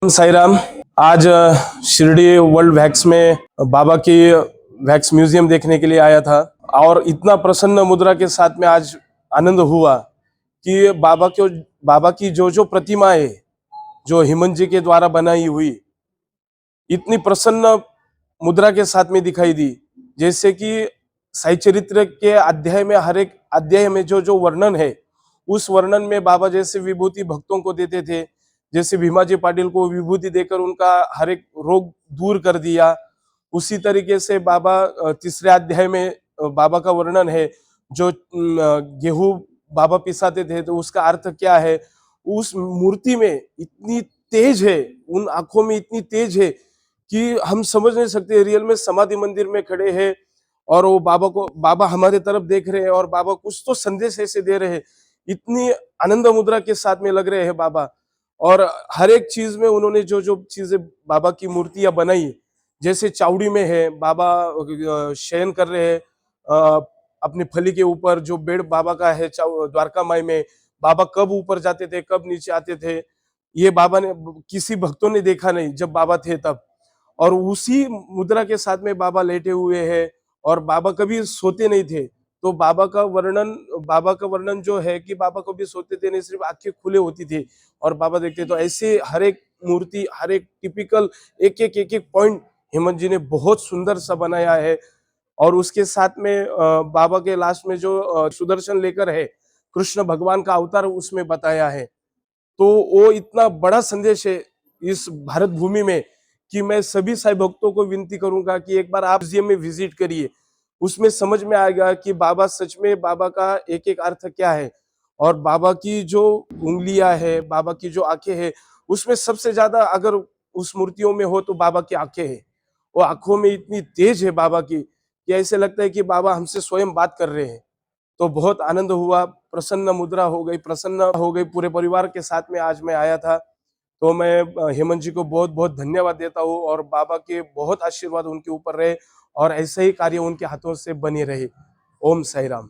साई राम। आज Shirdi world wax में बाबा की वैक्स म्यूजियम देखने के लिए आया था और इतना प्रसन्न मुद्रा के साथ में आज आनंद हुआ कि बाबा की जो जो प्रतिमाएं जो हेमंत जी के द्वारा बनाई हुई इतनी प्रसन्न मुद्रा के साथ में दिखाई दी। जैसे कि साई चरित्र के अध्याय में हर एक अध्याय में जो जो वर्णन है उस वर्णन में बाबा जैसे विभूति भक्तों को देते थे, जैसे भीमाजी पाटिल को विभूति देकर उनका हर एक रोग दूर कर दिया। उसी तरीके से बाबा तीसरे अध्याय में बाबा का वर्णन है, जो गेहूं बाबा पिसाते थे तो उसका अर्थ क्या है। उस मूर्ति में इतनी तेज है, उन आंखों में इतनी तेज है कि हम समझ नहीं सकते। रियल में समाधि मंदिर में खड़े हैं और वो बाबा हमारे तरफ देख रहे हैं और बाबा कुछ तो संदेश ऐसे दे रहे हैं। इतनी आनंद मुद्रा के साथ में लग रहे हैं बाबा। और हर एक चीज में उन्होंने जो जो चीजें बाबा की मूर्तियां बनाई, जैसे चावड़ी में है बाबा शयन कर रहे हैं अपनी फली के ऊपर, जो बेड बाबा का है द्वारका माई में। बाबा कब ऊपर जाते थे कब नीचे आते थे ये बाबा ने किसी भक्तों ने देखा नहीं जब बाबा थे तब। और उसी मुद्रा के साथ में बाबा लेटे हुए हैं और बाबा कभी सोते नहीं थे। तो बाबा का वर्णन जो है कि बाबा कभी सोते थे नहीं, सिर्फ आंखें खुले होती थी और बाबा देखते। तो ऐसे हर एक मूर्ति, हर एक टिपिकल एक एक पॉइंट हेमंत जी ने बहुत सुंदर सा बनाया है। और उसके साथ में बाबा के लास्ट में जो सुदर्शन लेकर है कृष्ण भगवान का अवतार उसमें बताया है। तो वो इतना बड़ा संदेश है इस भारत भूमि में कि मैं सभी साईं भक्तों को विनती करूंगा कि एक बार आप म्यूजियम में विजिट करिए। उसमें समझ में आएगा कि बाबा सच में बाबा का एक एक अर्थ क्या है। और बाबा की जो उंगलियां है, बाबा की जो आंखें हैं, उसमें सबसे ज्यादा अगर उस मूर्तियों में हो तो बाबा की आंखें हैं। वो आंखों में इतनी तेज है बाबा की कि ऐसे लगता है कि बाबा हमसे स्वयं बात कर रहे हैं। तो बहुत आनंद हुआ, प्रसन्न हो गई पूरे परिवार के साथ में आज मैं आया था। तो मैं हेमंत जी को बहुत बहुत धन्यवाद देता हूँ और बाबा के बहुत आशीर्वाद उनके ऊपर रहे और ऐसे ही कार्य उनके हाथों से बने रहे। ओम साई राम।